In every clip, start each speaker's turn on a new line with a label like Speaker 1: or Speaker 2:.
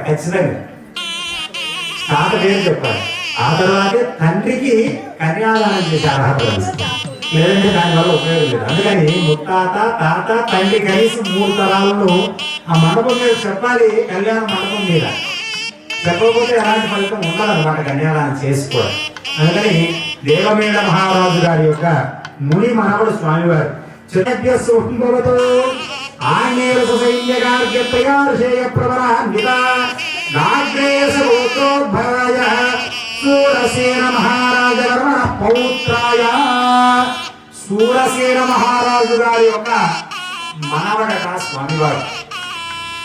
Speaker 1: ఖచ్చితంగా తాత పేరు చెప్పాలి. ఆ తర్వాత తండ్రికి కన్యాదానం చేసే అర్హత లభిస్తుంది. లేదంటే దానివల్ల ఉపయోగం లేదు. అందుకని ముత్తాత, తాత, తండ్రి కలిసి 3 తరాలను ఆ మండపం మీద చెప్పాలి. కళ్యాణ మండపం మీద చెప్పకపోతే ఎలాంటి ఫలితం ఉండదన్నమాట కన్యాదానం చేసుకోవడం. అందుకని దేవమేళ మహారాజు గారి యొక్క ముని మనవడు స్వామివారు చిత్రభవతో ఆంగ్లేయ సైన్యగార్గ్య తయారు చేయ ప్రవరాన్విత నాగ్రేయ గోత్రోద్భవాయ సూరసేన మహారాజ వర్మణ పౌత్రాయ. సూరసేన మహారాజు గారి యొక్క మనవడట స్వామివారు.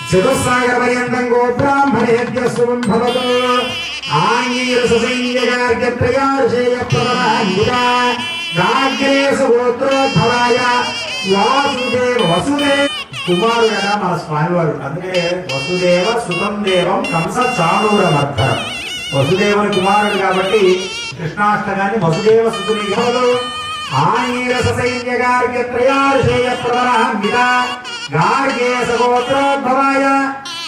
Speaker 1: చతుస్సాగర పర్యంతం గో బ్రాహ్మణేభ్య శుభం భవతు ఆంగ్లేయ సైన్యగార్గ్య తయారు చేయ ప్రవరాన్విత నాగ్రేయ గోత్రోద్భవాయ వసుదేవ కుమారుడట మన స్వామివారు. అందుకే వసుదేవ సుతం దేవం కంస చాణూరమర్ధనం. వసుదేవుని కుమారుడు కాబట్టి కృష్ణాష్టకాన్ని వసుదేవ సుతుని ఆనీరస సైన్య గార్గ్య త్రయార్షేయ ప్రవరాన్విత గార్గేయ గోత్రోద్భవాయ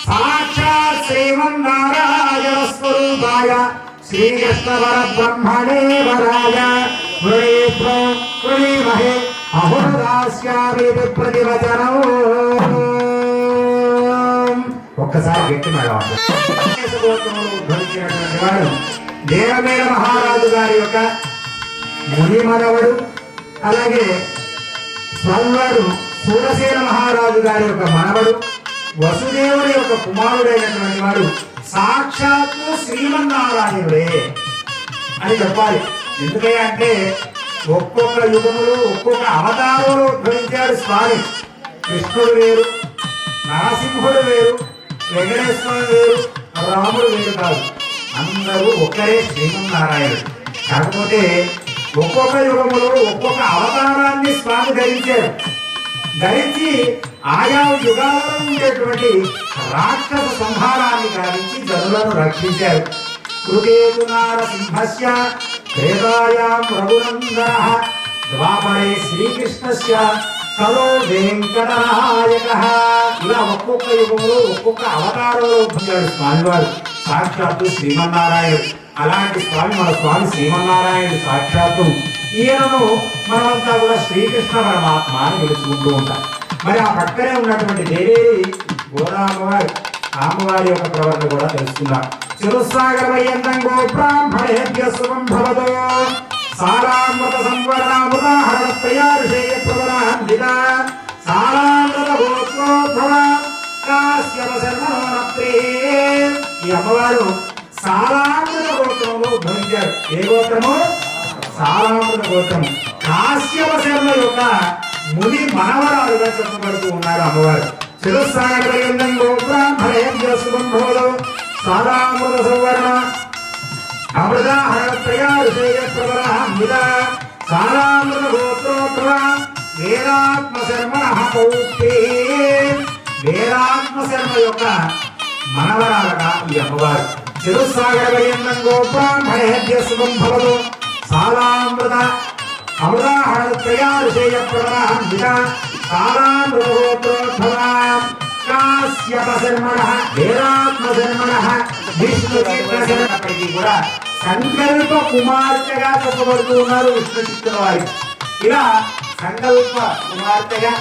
Speaker 1: సాక్షాత్ శ్రీమన్నారాయణ స్వరూపాయ శ్రీకృష్ణ పరబ్రహ్మణే వరాయ వృణీమహే అహుదాస్యామి ప్రతివచనం. ఒక్కసారి గట్టి మేడం. ఉద్భవించినటువంటి వాడు దేవమేళ మహారాజు గారి యొక్క ముని మనవడు. అలాగే స్వామివారు సూరసేన మహారాజు గారి యొక్క మనవడు, వసుదేవుని యొక్క కుమారుడైనటువంటి వాడు సాక్షాత్తు శ్రీమన్నారాయణుడే అని చెప్పాలి. ఎందుకంటే ఒక్కొక్క యుగములు ఒక్కొక్క అవతారంలో ఉద్భవించాడు స్వామి. కృష్ణుడు వేరు, నరసింహుడు వేరు, వెంకటేశ్వరుడు వేరు, రాముడు వేరు కాదు. అందరూ ఒక్కరే శ్రీమన్నారాయణుడు. కాకపోతే ఒక్కొక్క యుగములో ఒక్కొక్క అవతారాన్ని స్వామి ధరించారు. ధరించి ఆయా యుగాలలో ఉండేటువంటి రాక్షస సంహారాన్ని గావించి జనులను రక్షించారు. కృతేతు నారసింహస్య త్రేతాయాం రఘునందనః ద్వాపరే శ్రీకృష్ణస్య కలో వెంకటనాయకః. ఇలా ఒక్కొక్క యుగంలో ఒక్కొక్క అవతారంలో పొందాడు స్వామివారు. సాక్షాత్తు శ్రీమన్నారాయణుడు. అలాంటి స్వామి మన స్వామి శ్రీమన్నారాయణుడు సాక్షాత్తు. ఈయనను మనమంతా కూడా శ్రీకృష్ణ పరమాత్మ అని పిలుచుకుంటూ ఉంటాం. మరి ఆ పక్కనే ఉన్నటువంటి దేవేరి గోదా అమ్మవారు, అమ్మవారి యొక్క ప్రవర్తన కూడా తెలుసుకుందాం. చిరుసాగర పర్యంతం గో బ్రాహ్మణేభ్య శుభం భవతు సారామృత సంవర్ణామృతాహరణ తయారుషేయ ప్రవరాన్విత సారామృత గోత్రోద్భవ కాశ్యప శర్మణోనప్రే. ఈ అమ్మవారు సారామృత గోత్రంలో ఉద్భవించారు. ఏ గోత్రము? సారామృత గోత్రము. కాశ్యప శర్మ యొక్క ముని మనవరాలుగా చెప్పబడుతూ ఉన్నారు అమ్మవారు. చిరుసాగర పర్యంతం గో బ్రాహ్మణేభ్య శుభం భవతు సారామృత సంవర్ణ అమృతాహరణ తయారుషేయ ప్రవరాన్విత సారామృత గోత్రోద్భవ వేదాత్మ శర్మణః పౌత్రీ. వేదాత్మ శర్మ యొక్క మనవరాలట ఈ అమ్మవారు. చిరుసాగర పర్యంతం గో బ్రాహ్మణేభ్య శుభం భవతు సారామృత అమృతాహరణ తయారుషేయ ప్రవరాన్విత సారామృత గోత్రోద్భవ కాశ్యప శర్మణః వేదాత్మ శర్మణః విష్ణు చిత్రశరణప్పటికీ కూడా సంకల్ప కుమార్తెగా చెప్పబడుతూ ఉన్నారు విష్ణు చిత్తుల వారికి. ఇలా సంకల్ప కుమార్తెగా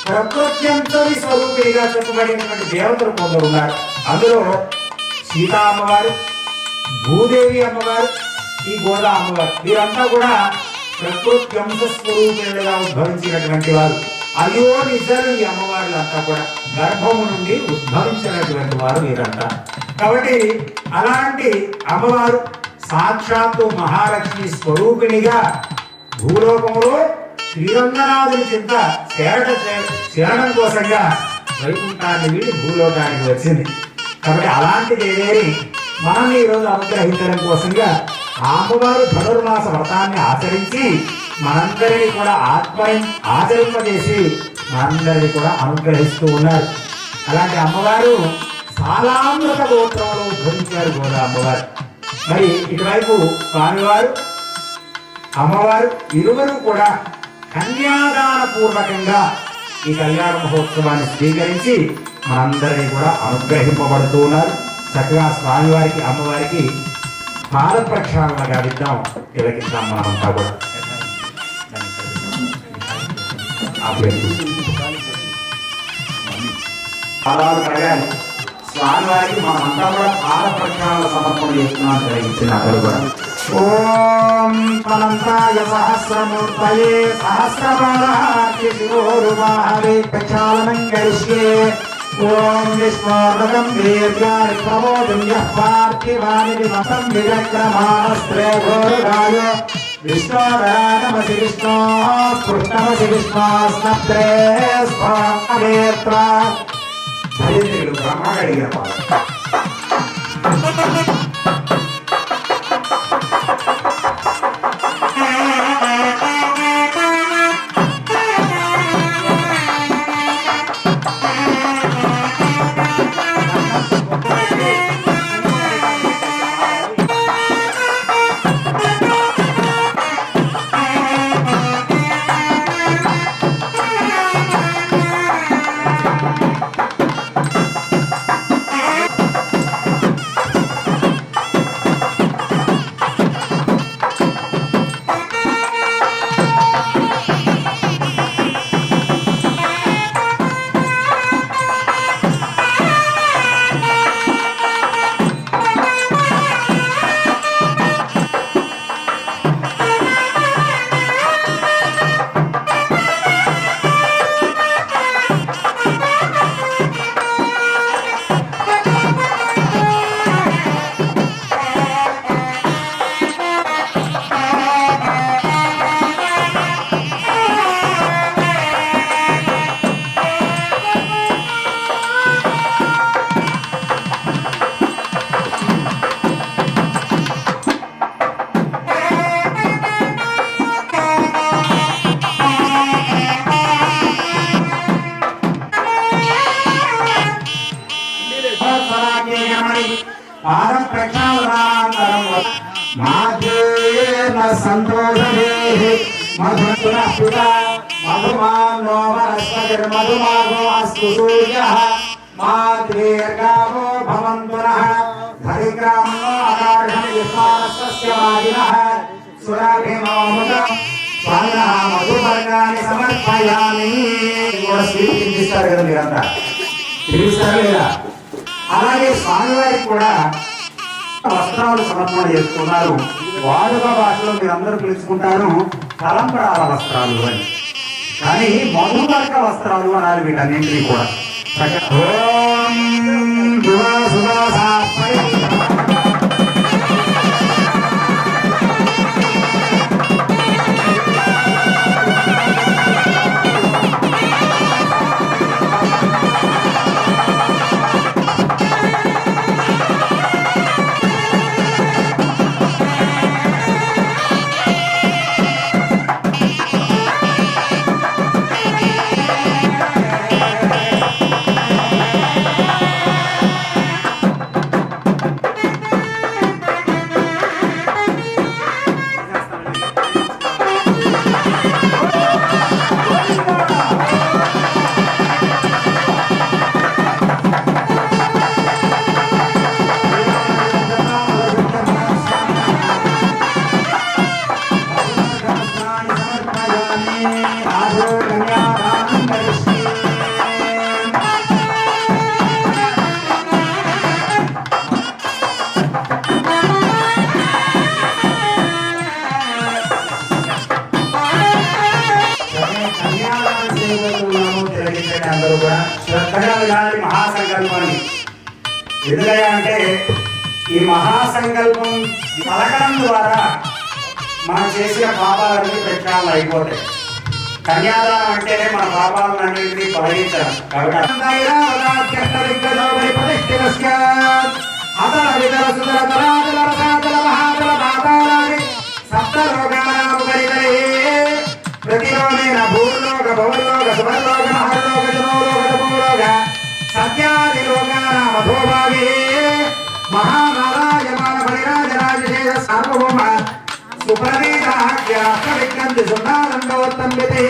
Speaker 1: ప్రకృత్యంతరి స్వరూపిగా చెప్పబడినటువంటి దేవతలు కొందరు ఉన్నారు. అందులో సీతా అమ్మవారు, భూదేవి అమ్మవారు, ఈ గోదా అమ్మవారు, వీరంతా కూడా ప్రకృత్యంశ స్వరూపిగా ఉద్భవించినటువంటి వారు. అయ్యో నిజాలు ఈ అమ్మవారులంతా కూడా గర్భము నుండి ఉద్భవించినటువంటి వారు వీరంతా. కాబట్టి అలాంటి అమ్మవారు సాక్షాత్తు మహాలక్ష్మి స్వరూపిణిగా భూలోకంలో శ్రీరంగనాథుని చింత చేరడం కోసంగా వైకుంఠాన్ని వీడి భూలోకానికి వచ్చింది. కాబట్టి అలాంటి దేవేని మనం ఈరోజు అనుగ్రహించడం కోసంగా ఆ అమ్మవారు ధనుర్మాస వ్రతాన్ని ఆచరించి మనందరినీ కూడా ఆచరింపజేసి మనందరినీ కూడా అనుగ్రహిస్తూ ఉన్నారు. అలాంటి అమ్మవారు సాలామృత గోత్రంలో ఉద్భవించారు గోదా అమ్మవారు. మరి ఇటువైపు స్వామివారు, అమ్మవారు ఇరువురు కూడా కన్యాదాన పూర్వకంగా ఈ కళ్యాణ మహోత్సవాన్ని స్వీకరించి మనందరినీ కూడా అనుగ్రహింపబడుతూ ఉన్నారు. చక్కగా స్వామివారికి అమ్మవారికి పాద ప్రక్షాళన గావిద్దాం, తిలకిద్దాం మనమంతా కూడా. పాదాలు కడగాలి స్వామివారికి, మనమంతా కూడా పాద ప్రక్షాళన సమర్పణ చేస్తున్నాం తిలకించిన అందరూ కూడా. ఓం అనంతాయ సహస్రమూర్తయే సహస్రపాదార్కి శిరోరువాహవే ప్రక్షాళనం కరిష్యే. ఓం విష్ణోర్వగం వీర్యాణి ప్రమోదం యః పార్థివాని విమతం విరక్రమాణస్త్రేఘోరుగాయ విష్ణోదరానమసి విష్ణో కృష్ణమసి విష్ణోస్నప్త్రే స్వామేత్ర. ధరిత్రులు బ్రహ్మగడిగిన పాద పాదం ప్రక్షాళనానంతరం మాధేన సంతోషమే మధుర మధుమానో వనస్పతిర్మధుమాగో అస్తు సూర్యః మాద్వేర్గావో భవంతునః హరిగ్రామో అకార్షణ విశ్వాసస్య వాదినః సురాభిమోముద స్వామినః మధువర్గాన్ని సమర్పయామి. కూడా స్వీకరిస్తారు కదా మీరంతా, తిరిగిస్తారు లేదా? అలాగే స్వామివారికి కూడా వస్త్రాలు సమర్పణ చేస్తున్నారు. వాడుక భాషలో మీరందరూ పిలుచుకుంటారు తలంబరాల వస్త్రాలు అని, కానీ మధువర్గ వస్త్రాలు అనాలి వీటన్నింటినీ కూడా. ఓం అందరూ కూడా శ్రద్ధగా వినాలి మహాసంకల్పాన్ని. ఎందుకంటే ఈ మహాసంకల్పం పలకడం ద్వారా మనం చేసిన పాపాలన్నీ ప్రక్షాళన అయిపోతాయి. కన్యాదానం అంటేనే మన పాపాలన్నింటినీ తొలగించాలి. కాబట్టి ప్రతిలోకైన భూర్లోక భవలోక సువర్లోక మహర్లోక జనోలోక తపోలోక సత్యాది లోకానాం అధోభాగే మహానారాయమాన బలిరాజరాజశేష సార్వభౌమ సుప్రవీతాఖ్యాత్మ విజ్ఞంతి సున్నానందోత్తంబితే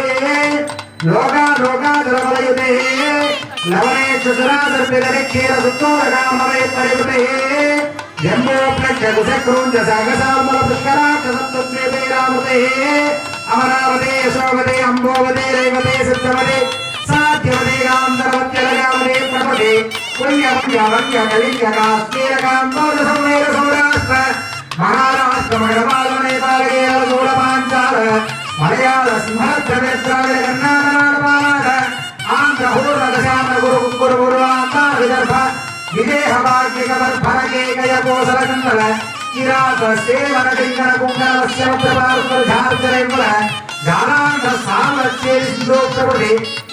Speaker 1: లోకా లోకాదురవలయుతే లవణేక్షురాసర్పిదరి క్షీర సుత్తోరకామవే పరివృతే జంబోప్లక్షకుశక్రూంజ సాగసామల పుష్కరాక్ష సప్తద్వీపే రామతే అమరావతే యశోవతే అంబోవతే రేవతే సిద్ధవతే సాధ్యవతే గాంధర్వత్యలగావతే ప్రపదే పుణ్యపుణ్యవన్య కలింగ కాశ్మీర కాంబోధ సంవేద సౌరాష్ట్ర మహారాష్ట్ర మగపాల నేపాల కేరళ గోళ పాంచాల మలయాళ సింహాద్రవిడ ద్రావిడ కర్ణాటక పాలాట ఆంధ్ర హూర్ణ దశాంధ్ర గురు గురు గురువాంధ్ర విదర్భ విదేహ భాగ్యక వర్భరకేకయ కోసల కండల కిరాత సేవన కింకణ కుంగళ వస్యవత్రపార్శ్వ ఝార్జరేంబల జాలాంధ్ర సామర్చ్యే సింధోక్తపుడి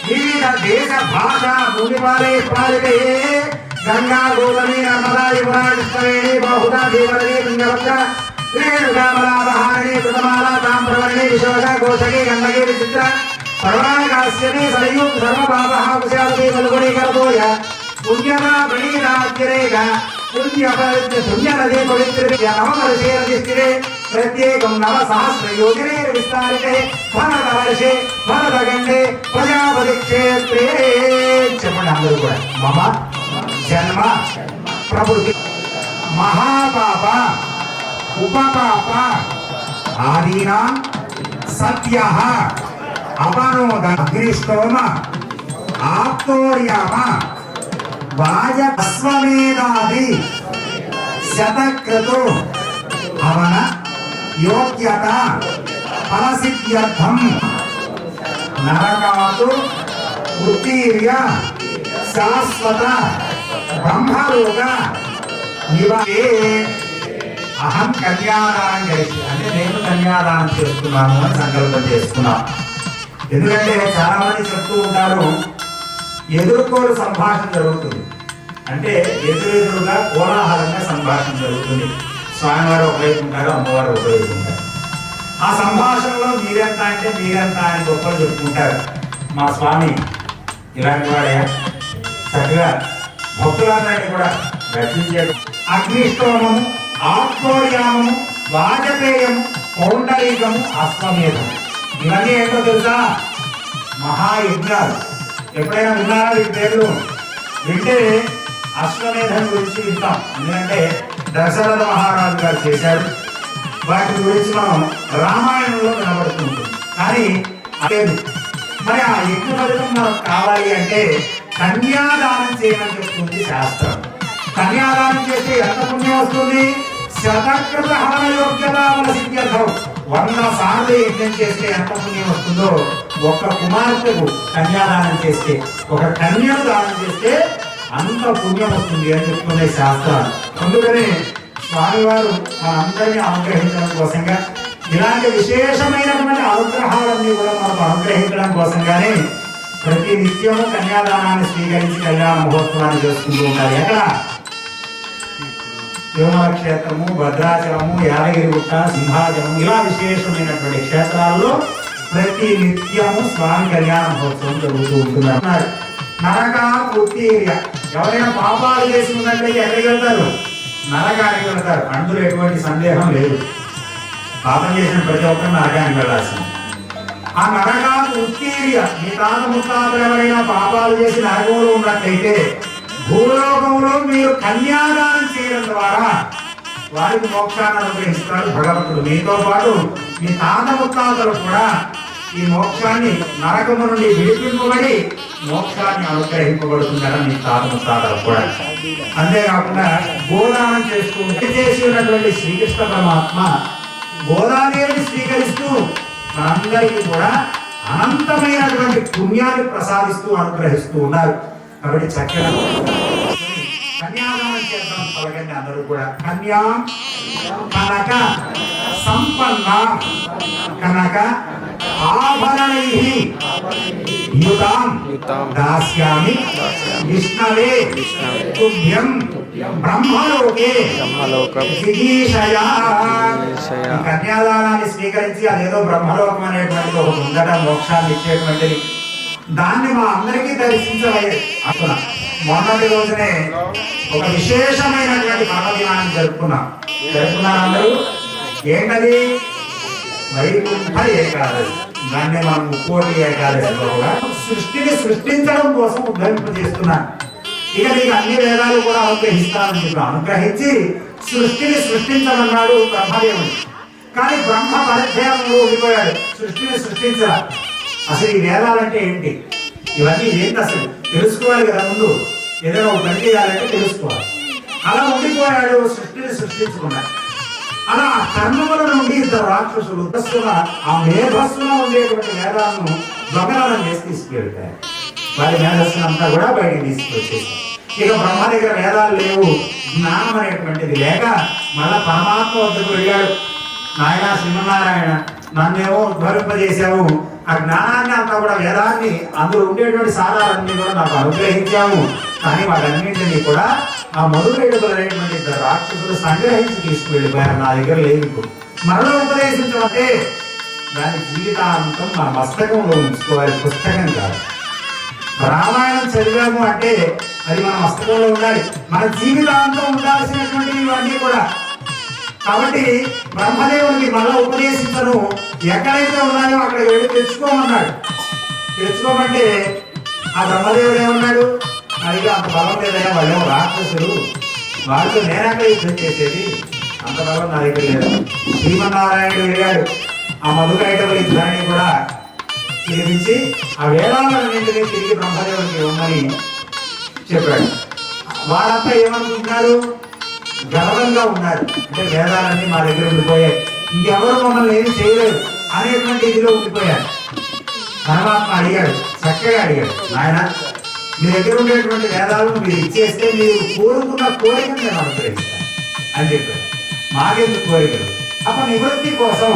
Speaker 1: వివిధ దేశ భాష భూమిపాలే పాలితే గంగా గోదావరి నర్మదా యమునా కృష్ణవేణి బాహుదా దేవనది తుంగభద్ర రేణుకామలాపహారిణి కృతమాలా తామ్రవర్ణి విశోక కోశకి గండకి విచిత్ర పర్వాణి కాశ్యపి సరయూ సర్వపాపః కుశావతి ఫల్గుణి కర్తోయ పుణ్యమా ప్రణీతాద్యరేక పుణ్యనది పవిత్రతే నవమర్షేరధిష్ఠిరే ప్రత్యేకం నవ సహస్ర యోజనే విస్తారితే భరతవర్షే భరతగండే ప్రజాపతి క్షేత్రే చెప్పండి అందరూ కూడా మమ జన్మ ప్రవృత్తి మహాపాప ఉపపాప ఆదీనా సత్య అపనోద అగ్నిష్టోమ ఆప్తోర్యామ వాజస్వమేధాది శతక్రతు హవన యోగ్యత ఫలసిద్ధ్యర్థం నరకాతు ఉత్తీర్య శాశ్వత బ్రహ్మలోక నివే అహం కన్యాదానం చేసి అంటే నేను కన్యాదానం చేస్తున్నాను అని సంకల్పం చేసుకున్నాను. ఎందుకంటే చాలా మంది చెప్తూ ఉంటారు ఎదుర్కోలు సంభాషణ జరుగుతుంది అంటే ఎదురెదురుగా కోలాహలంగా సంభాషణ జరుగుతుంది. స్వామివారు ఒకవైపు ఉంటారు, అమ్మవారు ఒకవైపు ఉంటారు. ఆ సంభాషణలో మీరెంత అంటే మీరెంత అని గొప్పలు చెప్పుకుంటారు. మా స్వామి ఇలాంటి వాడే చక్కగా భక్తులందరినీ కూడా రక్షించాడు. అగ్నిష్టోమము, ఆత్మోర్యామము, వాజపేయము, పౌండరీకము, అశ్వమేధము ఇవన్నీ ఏంటో తెలుసా? మహాయజ్ఞాలు. ఎప్పుడైనా విన్నారా ఈ పేర్లు? వింటే అశ్వమేధం గురించి వింటాం. ఎందుకంటే దశరథ మహారాజు గారు చేశారు. వాటి గురించి మనం రామాయణంలో వినబడుతూ ఉంటుంది. కానీ లేదు. మరి ఆ యజ్ఞ ఫలితం మనకు కావాలి అంటే కన్యాదానం చేయమని చెప్తుంది శాస్త్రం. కన్యాదానం చేస్తే ఎంత పుణ్యం వస్తుంది? శతకృత హవన యోగ్యత సిద్ధ్యర్థం. 100 సార్లు యజ్ఞం చేస్తే ఎంత పుణ్యం వస్తుందో, ఒక కుమార్తెకు కన్యాదానం చేస్తే, ఒక కన్యను దానం చేస్తే అంత పుణ్యం వస్తుంది అని చెప్తున్నాయి శాస్త్రాలు. అందుకనే స్వామివారు మనందరినీ అనుగ్రహించడం కోసంగా ఇలాంటి విశేషమైనటువంటి అనుగ్రహాలన్నీ కూడా మనకు అనుగ్రహించడం కోసంగానే ప్రతి నిత్యము కన్యాదానాన్ని స్వీకరించి కళ్యాణ మహోత్సవాన్ని చేసుకుంటూ ఉండాలి. ఎక్కడ? తిరుమల క్షేత్రము, భద్రాచలము, యాదగిరిగుట్ట, సింహాచలం ఇలా విశేషమైనటువంటి క్షేత్రాల్లో ప్రతి నిత్యము స్వామి కళ్యాణ మహోత్సవం జరుగుతూ ఉంటున్నారు. నరక ఉత్తీర్య ఎవరైనా పాపాలు చేసి ఉన్నట్లయితే ఎక్కడికి వెళ్తారు? నరకానికి వెళ్తారు. అందులో ఎటువంటి సందేహం లేదు. పాపం చేసిన ప్రతి ఒక్కరు నరకానికి వెళ్ళాల్సింది. ఆ నరకానికి ఉత్తీర్య మీ తాత ముత్తాతలు ఎవరైనా పాపాలు చేసి నరకంలో ఉన్నట్లయితే భూలోకంలో మీరు కన్యాదానం చేయడం ద్వారా వారికి మోక్షాన్ని అనుగ్రహిస్తాడు భగవంతుడు. మీతో పాటు మీ తాత ముత్తాతలు కూడా ఈ మోక్షాన్ని నరకము నుండి విడిపింపబడి మోక్షాన్ని అనుగ్రహింపబడుతుందట మీ తాత ముత్తాతలు కూడా. అంతేకాకుండా గోదానం చేస్తూ చేసి ఉన్నటువంటి శ్రీకృష్ణ పరమాత్మ గోదాదేవిని స్వీకరిస్తూ మనందరికీ కూడా అనంతమైనటువంటి పుణ్యాన్ని ప్రసాదిస్తూ అనుగ్రహిస్తూ ఉన్నారు. కాబట్టి చక్కగా కన్యాదానం చేద్దాం. పలకండి అందరూ కూడా. కన్యా కనక సంపన్న కనక ఆభరణైః యుతాం దాస్యామి విష్ణవే తుభ్యం బ్రహ్మలోకే జిగీషయా. కన్యాదానాన్ని స్వీకరించి అదేదో బ్రహ్మలోకం అనేటువంటి ఒకటి ఉందట, మోక్షాన్ని ఇచ్చేటువంటిది. దాన్ని మా అందరికీ దర్శించలేదు. మొన్నటి రోజునే ఒక విశేషమైనటువంటి పర్వదినాన్ని జరుపుకున్నారు అందరూ. ఏంటది? వైకుంఠ ఏకాదశి. దాన్ని మనం ముక్కోటి ఏకాదశిలో కూడా సృష్టిని సృష్టించడం కోసం ఉద్భవింపజేస్తున్నాను. ఇక నీకు అన్ని వేదాలు కూడా అనుగ్రహిస్తానని చెప్పి అనుగ్రహించి సృష్టిని సృష్టించమన్నాడు బ్రహ్మదేవుని. కానీ బ్రహ్మ పరిధ్యానంలో ఉండిపోయాడు, సృష్టిని సృష్టించాలి. అసలు ఈ వేదాలంటే ఏంటి, ఇవన్నీ ఏంటి అసలు తెలుసుకోవాలి కదా. ముందు ఏదైనా ఒక పని చేయాలంటే తెలుసుకోవాలి. అలా ఉండిపోయాడు, సృష్టిని సృష్టించుకున్నాడు. అలా ఆ కర్మముల నుండి ఇద్దరు రాక్షసులు ఆ మేధస్సులో ఉండేటువంటి వేదాలను దొంగలను చేసి తీసుకెళ్తారు. వారి మేధస్సునంతా కూడా బయటికి తీసుకొచ్చేసారు. ఇక బ్రహ్మ దగ్గర వేదాలు లేవు, జ్ఞానం అనేటువంటిది లేక మళ్ళా పరమాత్మ వద్దకు వెళ్ళాడు. నాయన శ్రీమన్నారాయణ, నన్నేమో ఉద్భవింపజేశావు, ఆ జ్ఞానాన్ని అంతా కూడా వేదాన్ని అందులో ఉండేటువంటి సారాలన్నీ కూడా నాకు అనుగ్రహించాము. కానీ వాటన్నింటినీ కూడా ఆ మధురేడుగులు అనేటువంటి ఇద్దరు రాక్షసులు సంగ్రహించి తీసుకువెళ్ళిపోయారు. నా దగ్గర లేదు. ఇప్పుడు మరణ ఉపదేశించమంటే దాని జీవితాంతం మన మస్తకంలో ఉంచుకోవాలి, పుస్తకం కాదు. రామాయణం చదివాము అంటే అది మన మస్తకంలో ఉండాలి, మన జీవితాంతం ఉండాల్సినటువంటివి ఇవన్నీ కూడా. కాబట్టి బ్రహ్మదేవునికి మళ్ళా ఉపదేశించను, ఎక్కడైతే ఉన్నాయో అక్కడికి వెళ్ళి తెచ్చుకోమన్నాడు. తెచ్చుకోమంటే ఆ బ్రహ్మదేవుడు ఏమన్నాడు, అడిగి అంత బలం లేదయా, వాళ్ళేమో రాక్షసులు, వాళ్ళతో నేనెక్కడ యుద్ధం చేసేది, అంత బలం నా దగ్గర లేదు. శ్రీమన్నారాయణుడు వెళ్ళాడు, ఆ మధుకైటవ యుద్ధాన్ని కూడా చేయించి ఆ వేదాలన్నింటినీ తిరిగి బ్రహ్మదేవుడికి ఇవ్వమని చెప్పాడు. వాళ్ళంతా ఏమనుకుంటున్నారు, గర్వంగా ఉన్నారు. అంటే వేదాలన్నీ మా దగ్గర ఉండిపోయాయి, ఇంకెవరు మమ్మల్ని ఏమి చేయలేదు అనేటువంటి ఇదిలో ఉండిపోయారు. పరమాత్మ అడిగాడు, చక్కగా అడిగాడు, నాయన మీ దగ్గర ఉండేటువంటి వేదాలను మీరు ఇచ్చేస్తే మీరు కోరుకున్న కోరికను నేను అనుగ్రహిస్తాను అని చెప్పాడు. మాకెందుకు కోరికలు, అప్పుడు నివృత్తి కోసం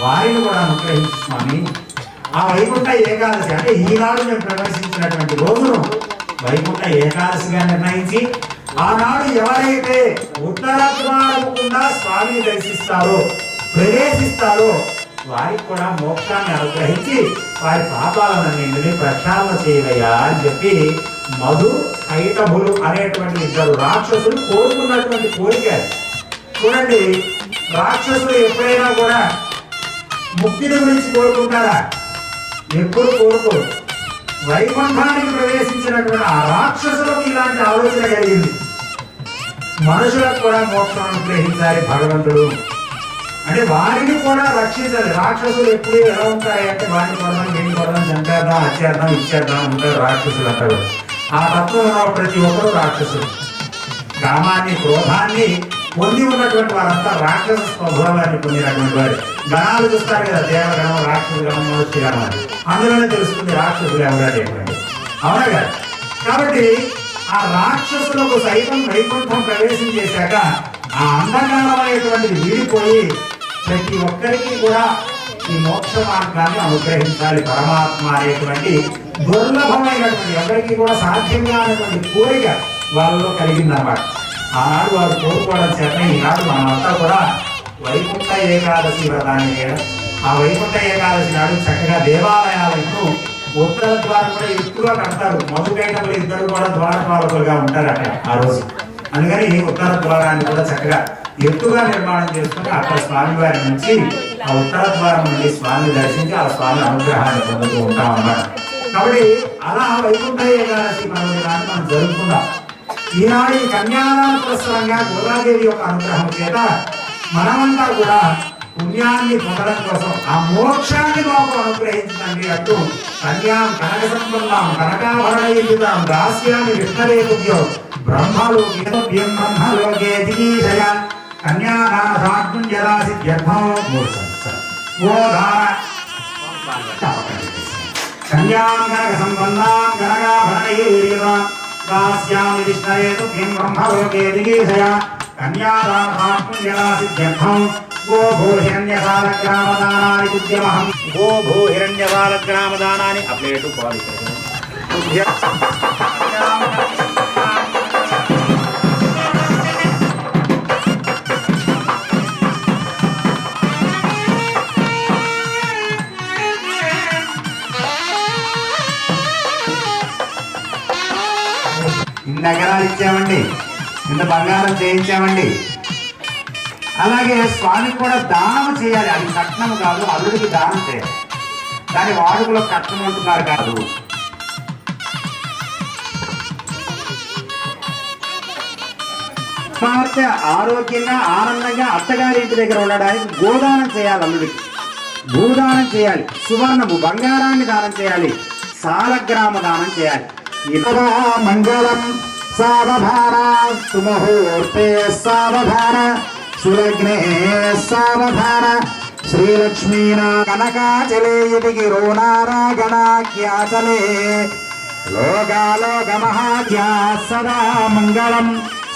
Speaker 1: వారిని కూడా అనుగ్రహించు స్వామి. ఆ వైకుంఠ ఏకాదశి అంటే ఈనాడు మేము ప్రవేశించినటువంటి రోజును వైకుంఠ ఏకాదశిగా నిర్ణయించి ఆనాడు ఎవరైతే ఉత్తర ద్వారముకుండా స్వామిని దర్శిస్తారో ప్రవేశిస్తారో వారికి కూడా మోక్షాన్ని అనుగ్రహించి వారి పాపాలన్నింటినీ ప్రక్షాళన చేయవయ్యా అని చెప్పి మధు కైటభులు అనేటువంటి ఇద్దరు రాక్షసులు కోరుకున్నటువంటి కోరిక. చూడండి, రాక్షసులు ఎప్పుడైనా కూడా ముక్తిని గురించి కోరుకుంటారా? ఎప్పుడు కోరుకోరు. వైకుంఠానికి ప్రవేశించినటువంటి ఆ రాక్షసులకు ఇలాంటి ఆలోచన కలిగింది, మనుషులకు కూడా మోక్షం అనుగ్రహించాలి భగవంతుడు అంటే వారిని కూడా రక్షించాలి. రాక్షసులు ఎప్పుడు ఎలా ఉంటాయి అంటే వాడిని కొడదాం, వీడిని కొడదాం, చంపేద్దాం, వచ్చేద్దాం, ఇచ్చేద్దాం ఉంటారు రాక్షసులు అంతా కూడా. ఆ తత్వం ఉన్న ప్రతి ఒక్కరూ రాక్షసులు. కామాన్ని క్రోధాన్ని పొంది ఉన్నటువంటి వారంతా రాక్షస స్వభావాన్ని పొందినటువంటి వారు. గణాలు చూస్తారు కదా, దేవగణం, రాక్షస గణం, మనుష్య గణం అని, అందులోనే తెలుస్తుంది రాక్షసులు ఎవరంటే. అవునా కదా? కాబట్టి ఆ రాక్షసులకు సైతం వైకుంఠం ప్రవేశం చేశాక ఆ అంధకారం అనేటువంటిది వీడిపోయి ప్రతి ఒక్కరికి కూడా ఈ మోక్ష మార్గాన్ని అనుగ్రహించాలి పరమాత్మ అనేటువంటి దుర్లభమైనటువంటి ఎవరికి కూడా సాధ్యంగా అనేటువంటి కోరిక వాళ్ళలో కలిగిందన్నమాట. ఆనాడు వారు కోరుకోవడం చేత ఈనాడు మనమంతా కూడా వైకుంఠ ఏకాదశి వ్రతాన్ని చేయడం. ఆ వైకుంఠ ఏకాదశి నాడు చక్కగా దేవాలయాలను ఉత్తర ద్వారం కూడా ఎక్కువగా కడతారు. మధుకైటములు ఇద్దరు కూడా ద్వారపాలకులుగా ఉంటారట ఆ రోజు. అందుకని ఉత్తర ద్వారాన్ని కూడా చక్కగా ఎత్తుగా నిర్మాణం చేసుకుని అక్కడ స్వామివారి నుంచి ఆ ఉత్తర ద్వారం నుండి స్వామిని దర్శించి ఆ స్వామి అనుగ్రహాన్ని పొందుతూ ఉంటాం అన్నమాట. కాబట్టి అలా వైకుంఠ ఏకాదశి పర్వదినాన్ని మనం జరుపుకుందాం. ఈనాడు ఈ కన్యాదాన పురస్సరంగా గోదాదేవి యొక్క అనుగ్రహం చేత మనమంతా కూడా పుణ్యాన్ని పొందడం కోసం ఆ మోక్షాన్ని మాకు అనుగ్రహించండి అంటూ కన్యాం కనక సంపన్నాం కనకాభరణయుతాం దాస్యామి విష్ణవేతుభ్యో బ్రహ్మలోకి బ్రహ్మలోకే దిగీషయ కన్యాదాన సాత్పుంజలా సిద్ధ్యర్థం కన్యాం కనక సంపన్నాం కనకాభరణయుతాం దాస్యామి విష్ణవేతుభ్యం బ్రహ్మలోకే దిగీషయ కన్యాదాన సాత్పుంజలా సిద్ధ్యర్థం గో భూ హిరణ్యసాలగ్రామదానాని తుద్యమహం గో భూ హిరణ్యసాలగ్రామదానాని అప్లేటు పాలి ఇన్ని నగరాలు ఇచ్చామండి, ఇంత బంగారం చేయించామండి. అలాగే స్వామికి కూడా దానం చేయాలి. అది కట్నం కాదు, అల్లుడికి దానం చేయాలి.
Speaker 2: దాని వాడుకలో కట్టమంటున్నారు కాదు. కుమార్తె ఆరోగ్యంగా ఆనందంగా అత్తగారి ఇంటి దగ్గర ఉండడానికి గోదానం చేయాలి, అల్లుడికి భూదానం చేయాలి, సువర్ణము బంగారాన్ని దానం చేయాలి, సాలగ్రామ దానం చేయాలి. మంగళం సావధాన సుముహూర్తే సావధాన సులగ్నే సావధాన శ్రీలక్ష్మీనా కనకాచలే ఇది గిరోనారాగణాఖ్యాచలే లోకాలోకమహాఖ్యా సదా మంగళం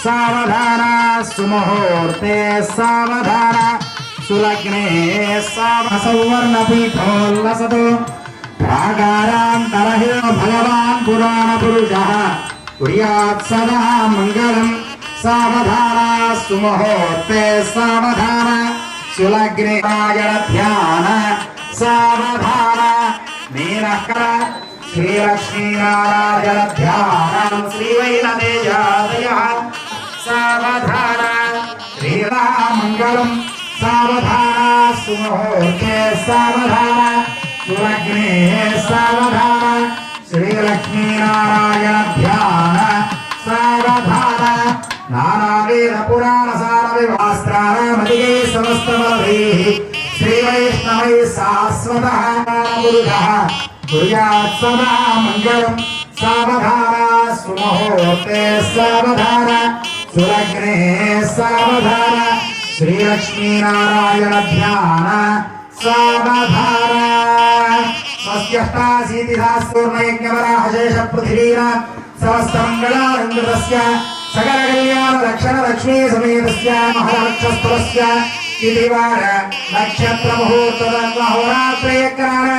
Speaker 2: సావధాన సుముహూర్తే సావధాన సులగ్నే సౌవర్ణపీఠోల్లసతు ప్రాకారాంతరహి భగవాన్ పురాణ పురుషః కుర్యాత్ సదా మంగళం సావధాన సుముహూర్తే సావధాన సులగ్నే ధ్యాన సావధాన నీలకర శ్రీలక్ష్మీనారాయణ ధ్యానం శ్రీవైనదేయాదయ సావధాన శ్రీరామంగళం సావధాన సుముహూర్తే సావధాన సులగ్నే సావధాన శ్రీలక్ష్మీనారాయణ ధ్యాన సావధాన నానావేద పురాణ సార వివాస్త్రామదిగై సమస్తమలైః శ్రీవైష్ణవై శాశ్వతః పురుషః కుర్యాత్ సదా మంగళం సావధాన సుముహూర్తే సావధాన సులగ్నే సావధాన శ్రీలక్ష్మీనారాయణ ధ్యాన సావధాన స్వస్త్యష్టాశీతి సహస్రోర్ణయజ్ఞవరాహశేష పృథివీనా సమస్తమంగళారంగతస్య సకల కళ్యాణ రక్షణ లక్ష్మీ సమేతస్య మహాలక్షస్తరస్య తిథివార నక్షత్ర ముహూర్తద మహోరాత్రయకాల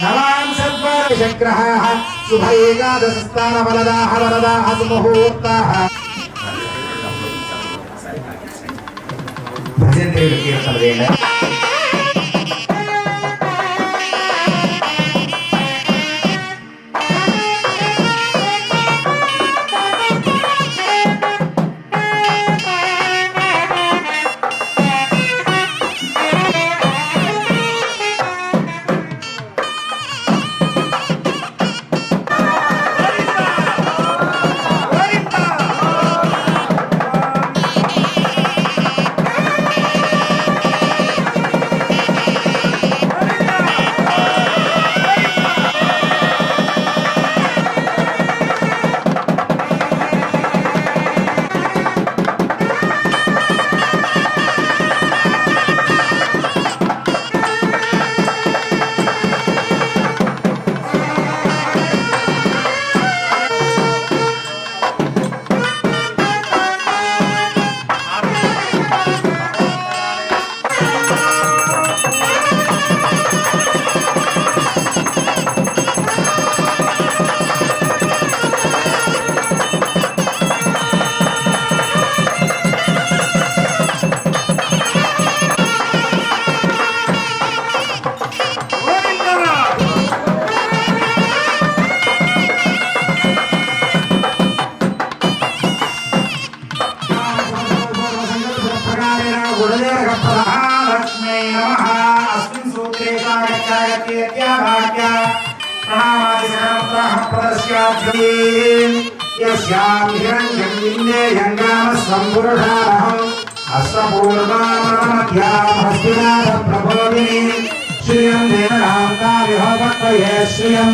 Speaker 2: నవాం సద్వార శగ్రహాః శుభ ఏకాదశస్థాన వరదాః వరదాః సుముహూర్తాః భజంత్రీలు కీర్తన వేళ महालक्ष्म्यै नमः। अस्मिन् सूत्रे प्रणामादिसहस्राः यस्यां हिरण्यं विन्देयं गामस्वम्पुरुषारहम् अश्वपूर्वामध्यां हस्तिनाथप्रबोधिनी श्रियं देवनान्ताविहोपक्वये श्रियं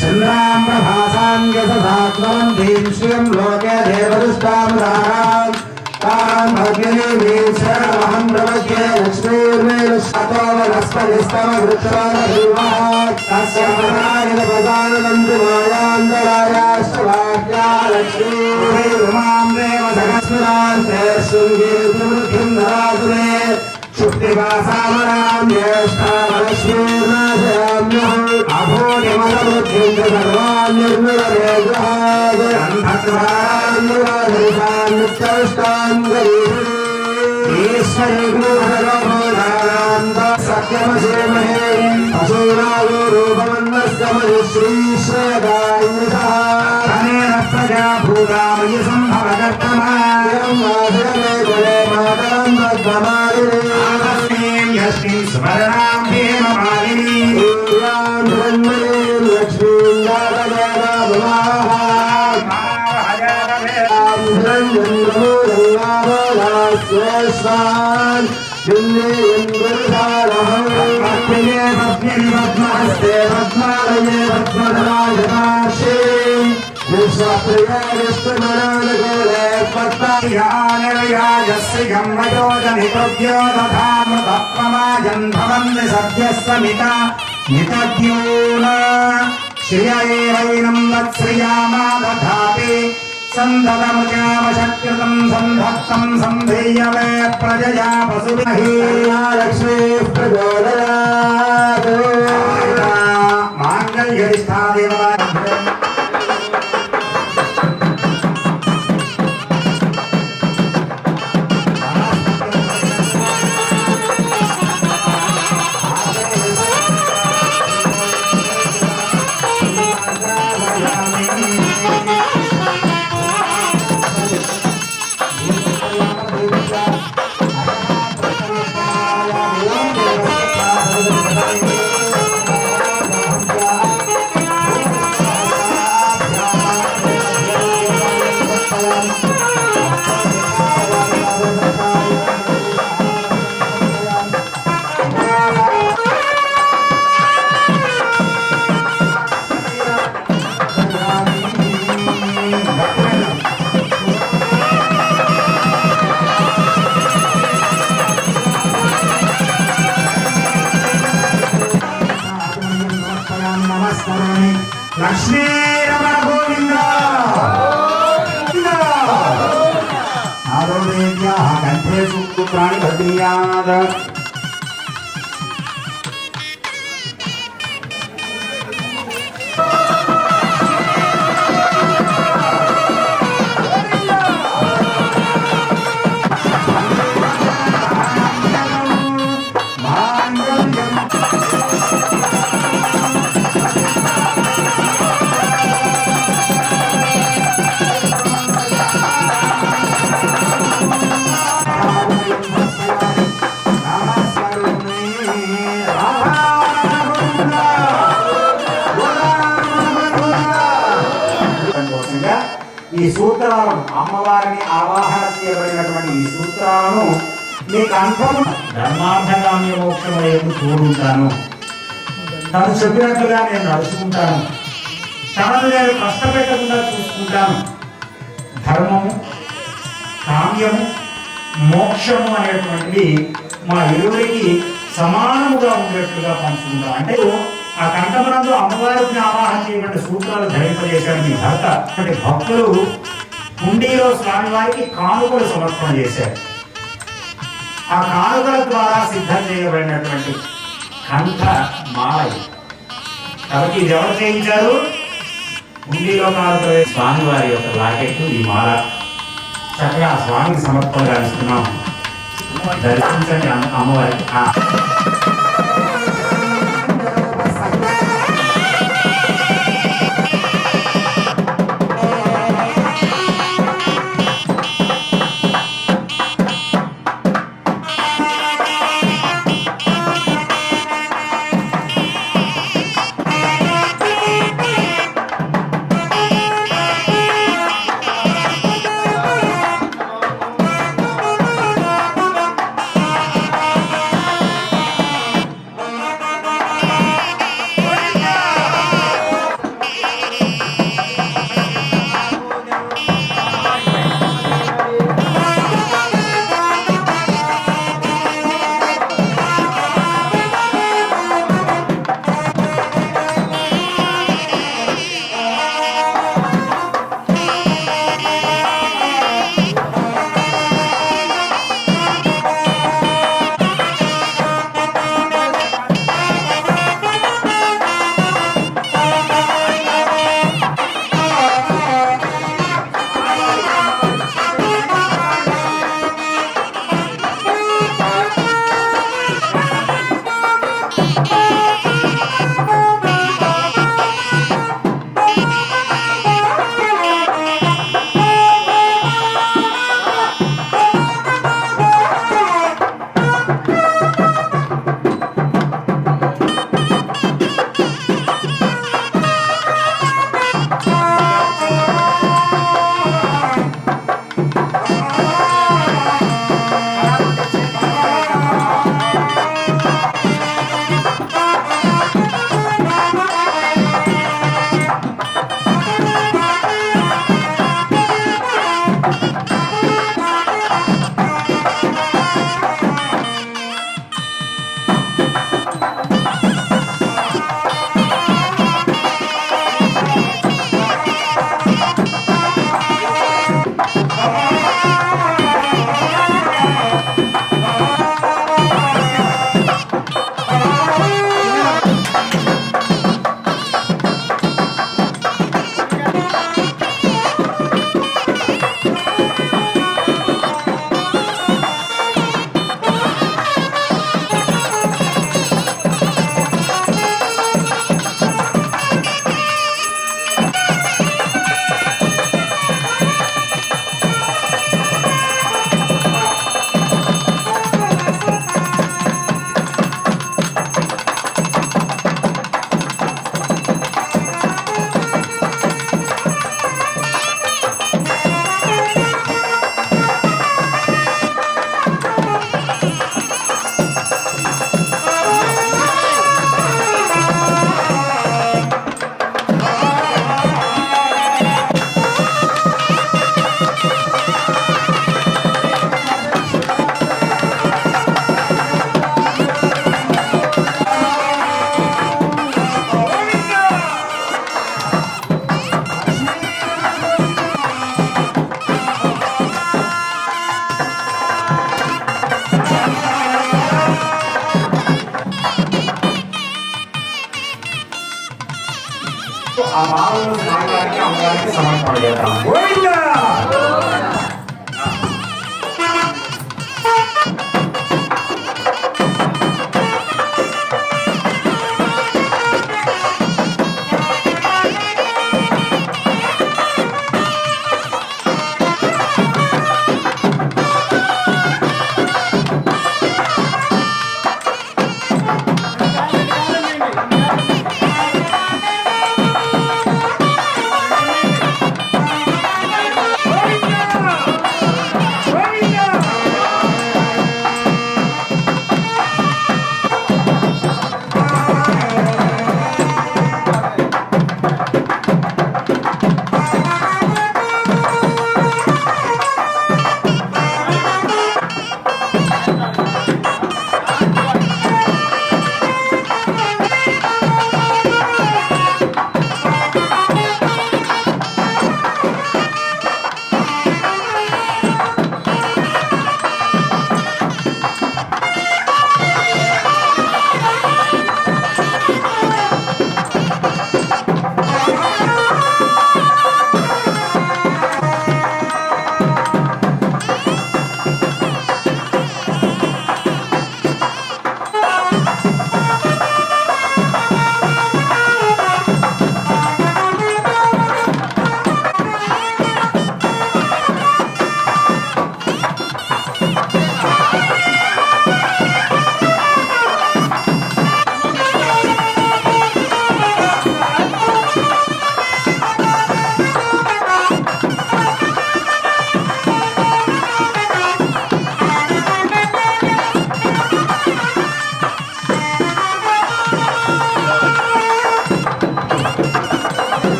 Speaker 2: चन्द्रां प्रभासां यशसात्वन्तीं श्रियं लोके देवदुष्टामुदाराम् तां भग्निनीं शरणमहं प्रपद्ये लक्ष्मीर्मेलुष्टतो वनस्पतिस्तमवृक्षोरभिर्वः तस्य पदानिलपदानदन्तमायान्तरायाश्चवाक्या लक्ष्मीर्मां देव सहस्रान्ते शृङ्गीर्तिवृद्धिं ददातुमे शुक्तिवासामरां ज्येष्ठालक्ष्मीर्नाशयाम्यहम् अभूतिमलवृद्धिं च सर्वान्निर्मलमेघ्रहाय अन्धत्वान्निवादरितान् नित्यविष्टान् ईश्वरी गुरुभगवोदान्त सत्यमसेमहे पशूनायो रूपमन्वस्कमहि श्रीश्रेयदान्यसः अनेन प्रजा भूतामयि सम्भवकर्तमायं वासुदेवे कुले मातरं भद्रमालिनी आकस्मीं यस्मिन् स्मरणां हेममालिनी స్వేష్వాన్ పద్మే పద్మహస్తే పద్మాలయే పద్మధరాజమాక్షే విశ్వప్రియే విష్ణుమనోనుకూలే పద్మయాశ్రియం వయోజనితోద్యో దధామృతత్వమాజం భవంతి సద్యస్సమిత మితద్యూనా శ్రియైవైనం వత్స్రియామా దధాతి సందతముచామశక్ృతం సంధత్తం సంధేయవే ప్రజయా పశుభిః లక్ష్మీ ప్రచోదయాత్ మాంగళ్యరిష్టాదేవతా నమస్కారాన్ని లక్ష్మీ రమణ గోవింద ఆరోదేవ్యాః కంఠే సూత్రాణి భద్రీయాద్ ఈ సూత్రాలను అమ్మవారిని ఆవాహన చేయబడినటువంటి ఈ సూత్రాలను మీ కంఠము ధర్మార్థగామ్య మోక్షమయ్యేందుకు తోడుంటాను. తను చెప్పినట్లుగా నేను నడుచుకుంటాను. తనను నేను కష్టపెట్టకుండా చూసుకుంటాను. ధర్మము, కామ్యము, మోక్షము అనేటువంటివి మా ఇరువురికి సమానముగా ఉండేట్లుగా పంచుకుంటాం. అంటే ఆ కంఠమునందు అమ్మవారిని ఆవాహన చేయబడిన సూత్రాలు ధరింపజేశాడు మీ భర్త. అంటే భక్తులు హుండీలో స్వామివారికి కానుకలు సమర్పణ చేశారు. ఆ కానుకల ద్వారా సిద్ధం చేయబడినటువంటి కంఠ మాల. కాబట్టి ఇది ఎవరు చేయించారు? హుండీలో కానుకలు స్వామివారి యొక్క లాకెట్, ఈ మాల చక్కగా స్వామికి సమర్పణ గావిస్తున్నాం. దర్శించండి అమ్మవారికి. ఆ భావంలో స్వామివారికి అమ్మవారికి సమర్పణ చేద్దాం. గోవిందా!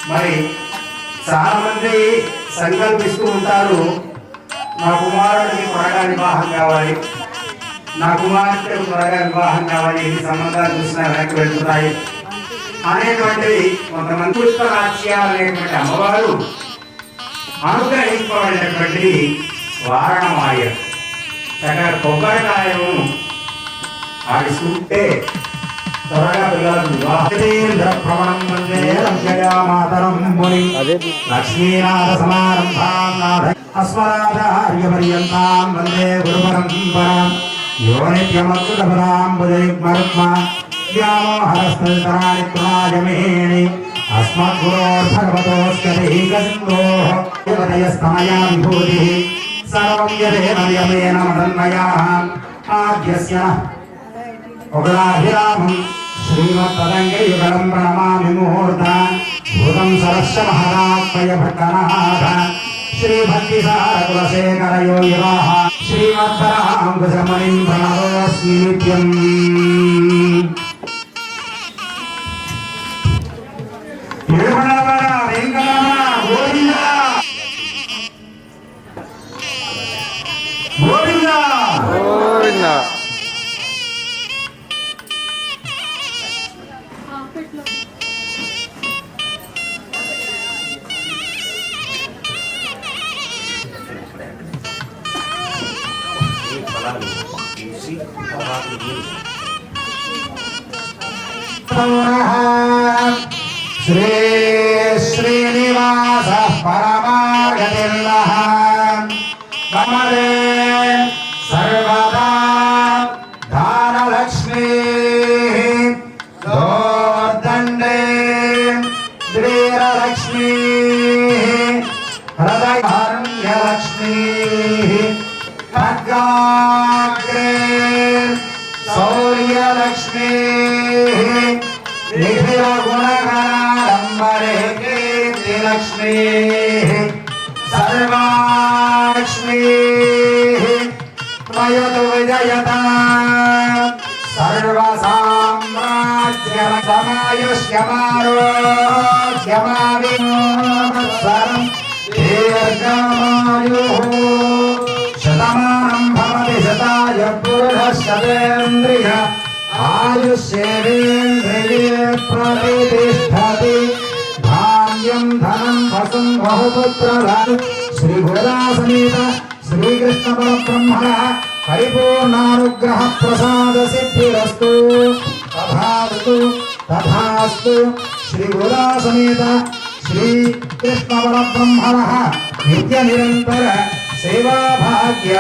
Speaker 2: మరి చాలా మంది సంకల్పిస్తూ ఉంటారు, నా కుమారుడికి త్వరగా వివాహం కావాలి, నా కుమార్తెకు త్వరగా వివాహం కావాలి, ఎన్ని సంబంధాలు చూసినా వెనక్కి వెళ్తున్నాయి అనేటువంటివి కొంతమంది. పుష్పరాజ్యాలు అనేటువంటి అమ్మవారు అనుగ్రహింపబడినటువంటిది వారణమాయ. చక్కగా కొబ్బరికాయను ఆడిస్తుంటే త్వరగా పిల్లలకు వివాహం వందే మాతరం ముని లక్ష్మీనాథ సమారంభాం అస్మదాచార్యపర్యంతాం వందే గురుపరంపరాం యో నిత్యమచ్యుతపదాం భుజయుగ్మరుక్మ వ్యామోహరస్తరాణి తృణాయమేణి అస్మద్గురోర్భగవతోస్య దైహికసింధోః యువతయస్తమయా విభూతిః సర్వం యదేన నియమేన మదన్మయాః ఆద్యస్య ఒకలాభిరామం శ్రీమత్తదంగయుగళం ప్రణమామి ముహూర్త భూతం సరస్వ మహాత్మయ భట్టనాథ శ్రీభక్తిసారకులశేఖర యోగివాహ శ్రీమద్భరాంకుశమణిం ప్రణతోస్మి నిత్యం. శ్రీ శ్రీనివాస పరమాగతిర్నః కమలే సర్వదా ధానలక్ష్మీ గోవర్ధండే सर्वाग्रे सौर्यलक्ष्मी निखिल गुणगणाडम्बरे कीर्तिलक्ष्मी सर्वालक्ष्मी त्वयतु विजयता सर्वसाम्राज्यमायुष्यमारोग्यमाविमोत्सरम् दीर्घमायुः शतमानं भवति शताय पुरुषः शतेन्द्रिय आयुष्येवेन्द्रिये प्रतिष्ठति धान्यं धनं वसुं बहुपुत्रधनं श्रीगोदासमेत श्रीकृष्ण परब्रह्मणः परिपूर्णानुग्रह प्रसाद सिद्धिरस्तु तथास्तु तथास्तु श्रीगोदासमेत श्रीकृष्ण परब्रह्मणः नित्य निरंतर सेवा भाग्य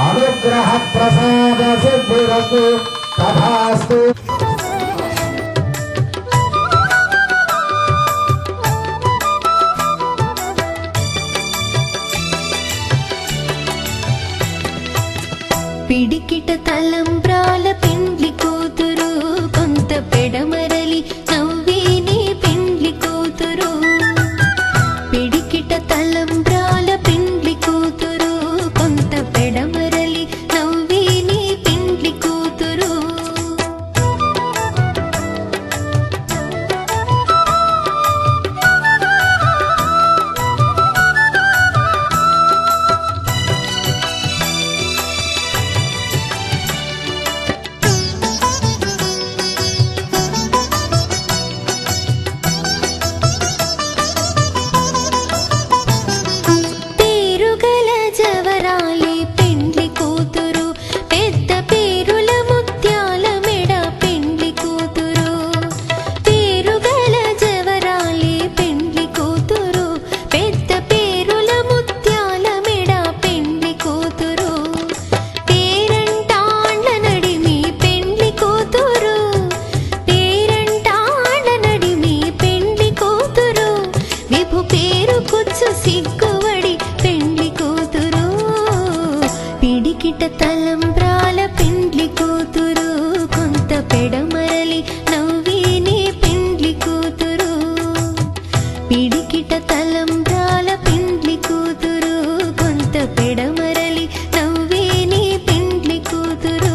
Speaker 2: अनुग्रह प्रसाद सिद्धिरस्तु तथास्तु।
Speaker 3: పిడికిట తలంబ్రాల పెండ్లి కూతురు కొంత పెడమరలి నవ్విని పెండ్లి కూతురు పిడికిట తలంబ్రాల పెండ్లి కూతురు కొంత పెడమరలి నవ్విని పెండ్లి కూతురు సిగ్గువడి పెండ్లి కూతురు పిడికిట తలంబ్రాల పెండ్లి కూతురు కొంత పెడమరలి నవ్విని పెండ్లి కూతురు పిడికిట తలంబ్రాల పెండ్లి కూతురు కొంత పెడమరలి నవ్విని పెండ్లి కూతురు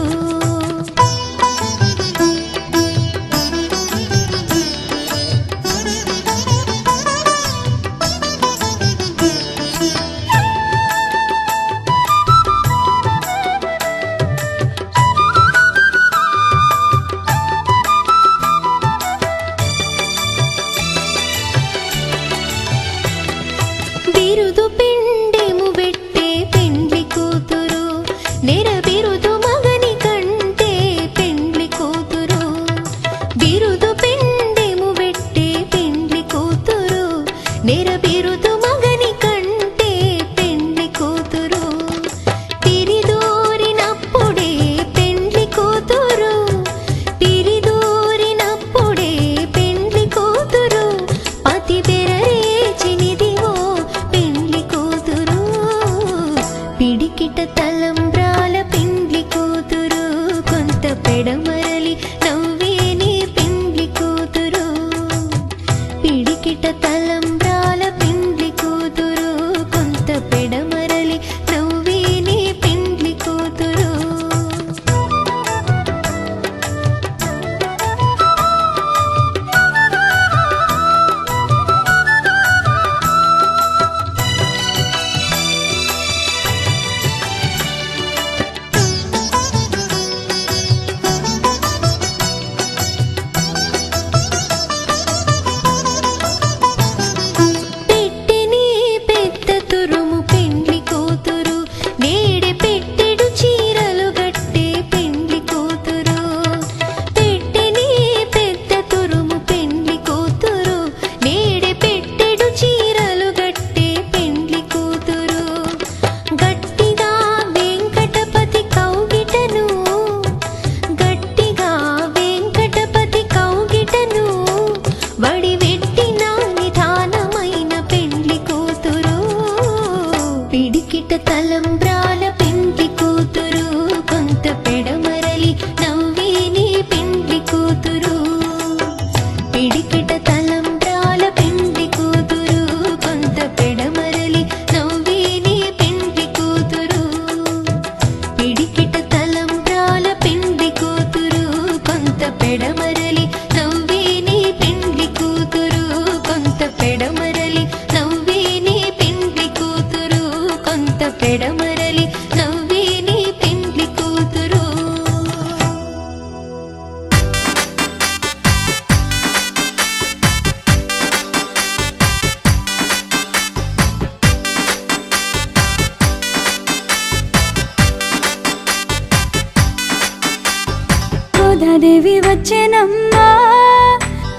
Speaker 3: గోదాదేవి వచ్చెనమ్మా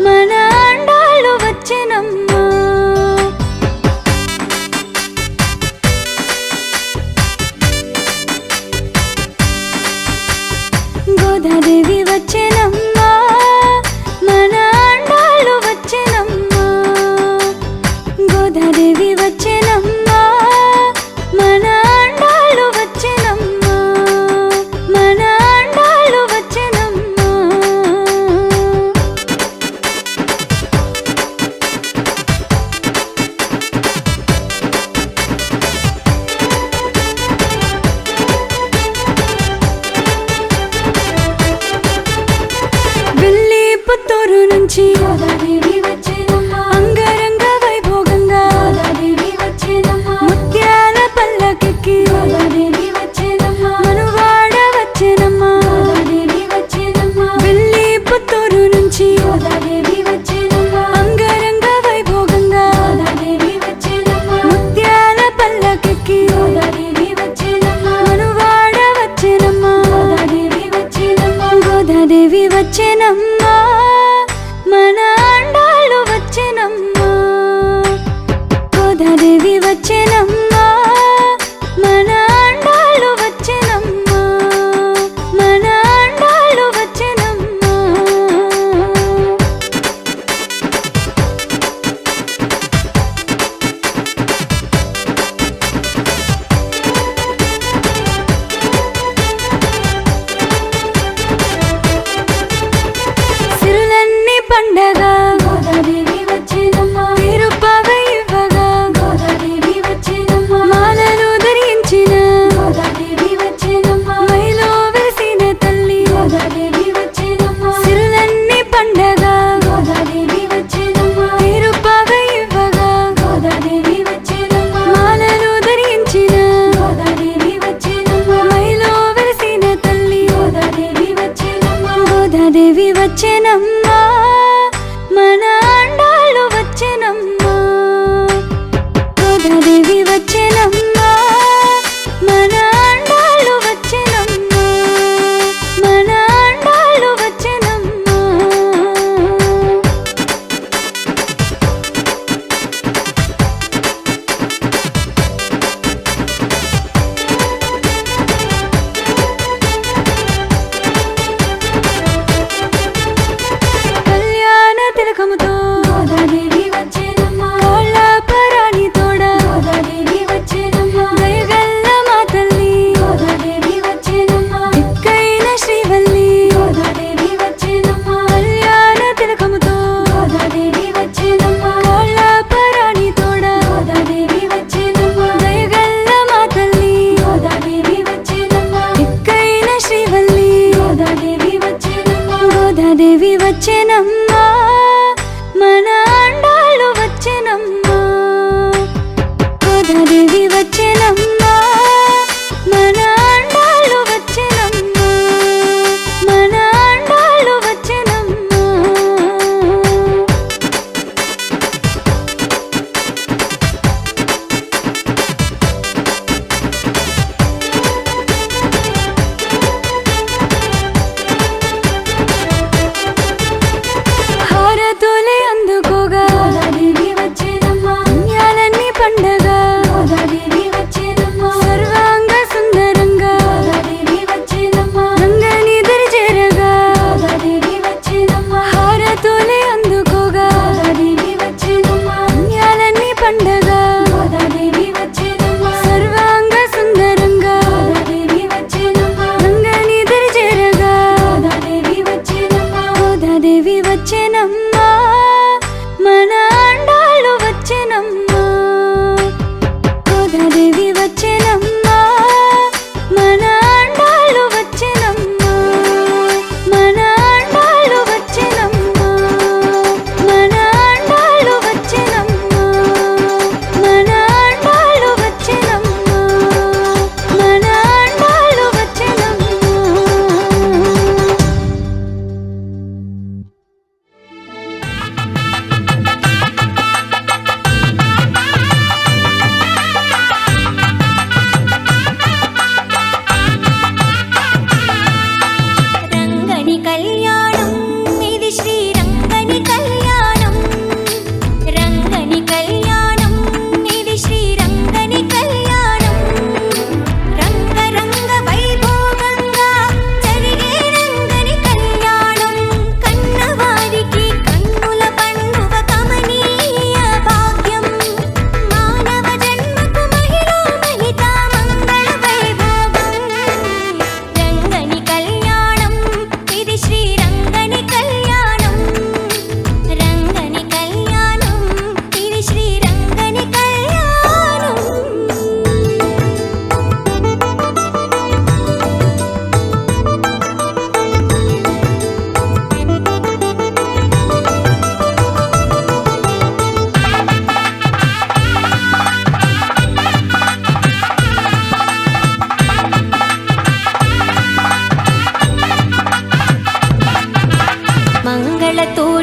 Speaker 3: మన అండాలు వచ్చెనమ్మా గోదాదేవి వచ్చెనమ్మా మన అండాలు వచ్చెనమ్మా గోదాదేవి వచ్చెనమ్మా మన అండాలు వచ్చెనమ్మా మన అండాలు వచ్చెనమ్మా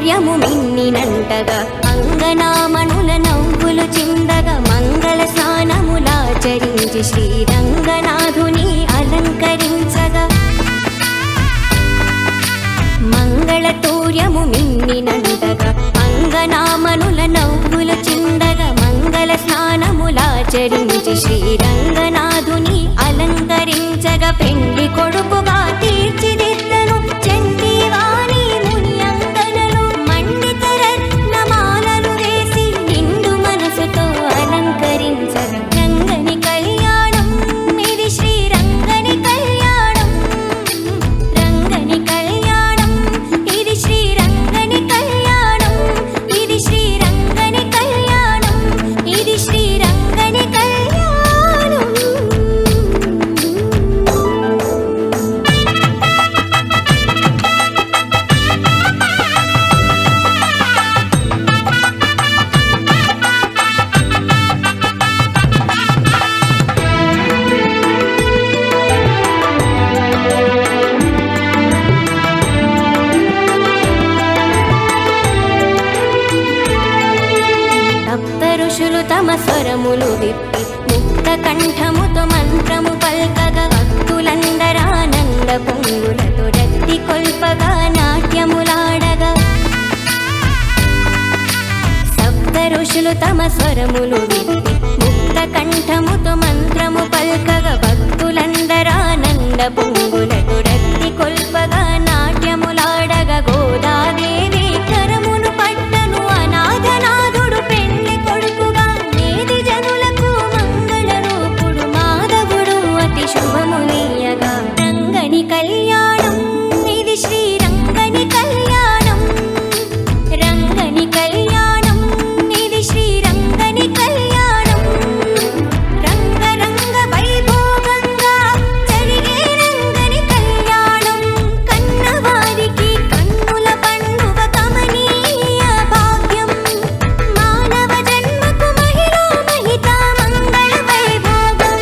Speaker 3: తూర్యము మిన్నినంటగా అంగనామణుల నవ్వులు చిందగా మంగళ స్నానములాచరించి శ్రీరంగనాథుని అలంకరించగా మంగళ తూర్యము మిన్నినంటగా అంగనామణుల నవ్వులు చిందగా మంగళ స్నానములాచరించి శ్రీరంగనాథుని అలంకరించగా పెండి కొడుకుగా తీర్చిదిద్దను చందీవాణి ముని అంగనలు మండిత రత్నమాలలు వేసి నిండు మనసుతో అలంకరించగా రంగని కళ్యాణం ఇది శ్రీరంగని కళ్యాణం రంగని కళ్యాణం ఇది శ్రీరంగని కళ్యాణం ఇది శ్రీరంగని కళ్యాణం ఇది శ్రీరంగని కళ్యాణం. సప్త ఋషులు తమ స్వరములు విప్పి ముక్త కంఠముతో మంత్రము పల్కగా భక్తులందరానంద పొంగులతో రక్తి కొల్పగా నాట్యములాడగా సప్త ఋషులు తమ స్వరములు విప్పి ముక్త కంఠముతో మంత్రము పల్కగా భక్తులందరానంద పొంగులతో రక్తి కొల్పగా నాట్యములాడగా గోదాదేవి కరమును పట్టను అనాథనాథుడు పెళ్లి కొడుకుగా నేది జనులకు మంగళ రూపుడు మాధవుడు అతి శుభములీయగా రంగని కళ్యాణం ఇది శ్రీరంగని కళ్యాణం రంగని కళ్యాణం ఇది శ్రీరంగని కళ్యాణం రంగ రంగ వైభోగంగా జరిగే రంగని కళ్యాణం కన్నవారికి కన్నుల పండుగ కమనీయ భాగ్యం మానవ జన్మకు మహిళా మహిత మంగళ వైభోగం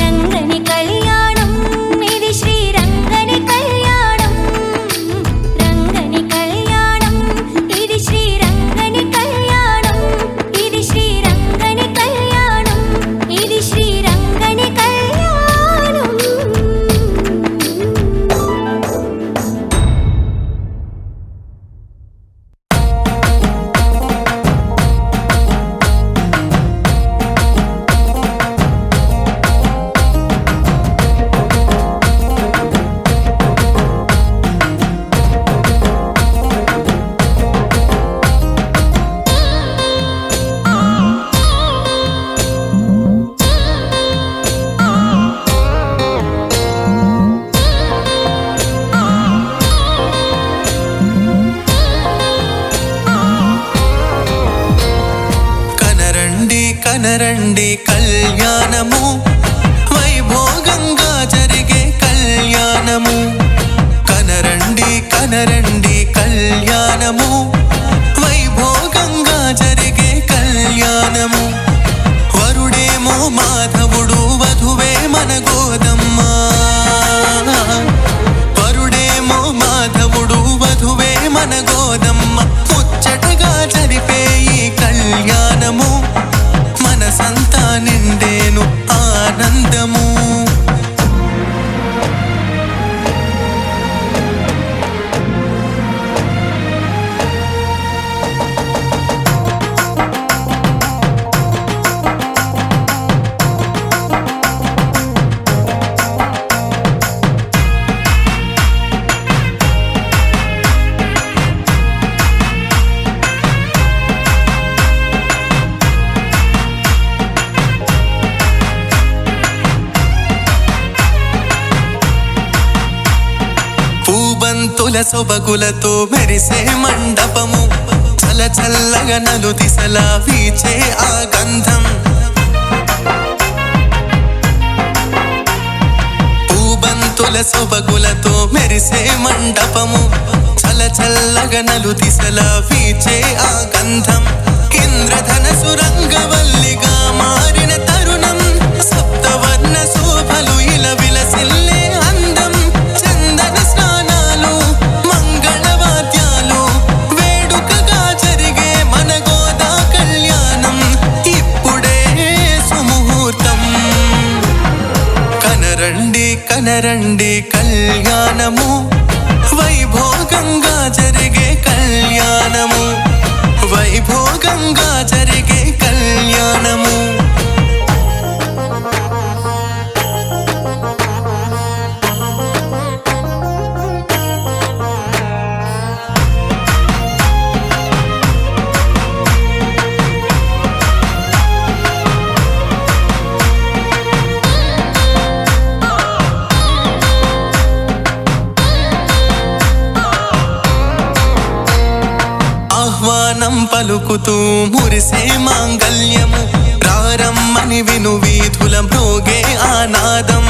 Speaker 3: రంగని కళ్యాణం ఇది శ్రీరంగని కళ్యాణం రంగని కళ్యాణం ఇది శ్రీరంగని కళ్యాణం ఇది శ్రీరంగని కళ్యాణం ఇది శ్రీరంగని కళ్యాణం.
Speaker 4: కనరండి కనరండి కళ్యాణము వైభోగంగా జరిగే కళ్యాణము కనరండి కనరండి కళ్యాణము వైభోగంగా జరిగే కళ్యాణము వరుడేమో మాధవుడు వధువే మన గోదమ్మ వరుడేమో మాధవుడు వధువే మన గోదమ్మ ముచ్చటగా జరిపే ఈ కళ్యాణము మనసంతా నిండేను ఆనందము పూబంతుల సొబగులతో మెరిసే మండపము చల చల్లగా నలు దిశలా వీచే ఆ గంధం పూబంతుల సొబగులతో మెరిసే మండపము చల చల్లగా నలు దిశలా వీచే ఆ గంధం ఇంద్రధనసు రంగవల్లిగా మారిన తరుణం సప్తవర్ణ శోభలు ఇలా విలసిల్లే అందం చందన స్నానాలు మంగళవాద్యాలు కనరండి కళ్యాణము వైభోగంగా జరిగే కళ్యాణము వైభోగంగా జరిగే కళ్యాణము పలుకుతూ మురిసే మాంగల్యము ప్రారమ్మని విను వీధుల మ్రోగే ఆనాదం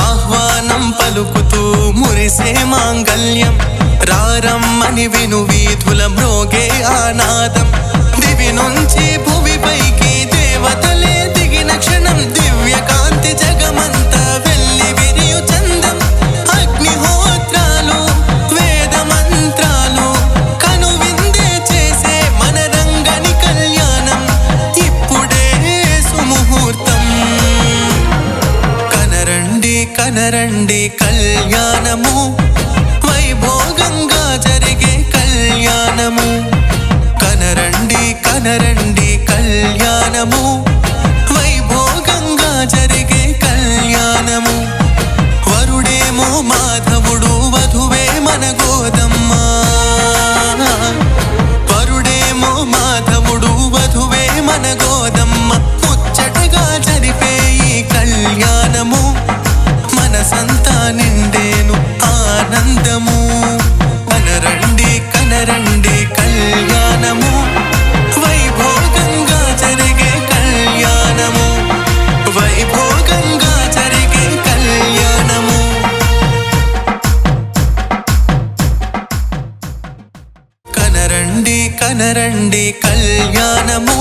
Speaker 4: ఆహ్వానం పలుకుతూ మురిసే మాంగల్యం ప్రారమ్మని విను వీధుల మ్రోగే ఆనాదం దివి నుంచి భువిపైకి దేవతలే దిగిన క్షణం దివ్య కాంతి జగమంతా వెళ్ళి విరియు చందం అగ్నిహోత్రాలు కనరండి కళ్యాణము వైభోగంగా జరిగే కళ్యాణము కనరండి కనరండి కళ్యాణము వైభోగంగా జరిగే కళ్యాణము వరుడేమో మాధవుడు వధువే మన గోదమ్మ వరుడేమో మాధవుడు వధువే మన గోదమ్మ ముచ్చటగా జరిపే ఈ కళ్యాణము మనసంతా నిండేను ఆనందము కనరండి కనరండి కళ్యాణము వైభోగంగా జరిగే కళ్యాణము వైభోగంగా జరిగే కళ్యాణము కనరండి కనరండి కళ్యాణము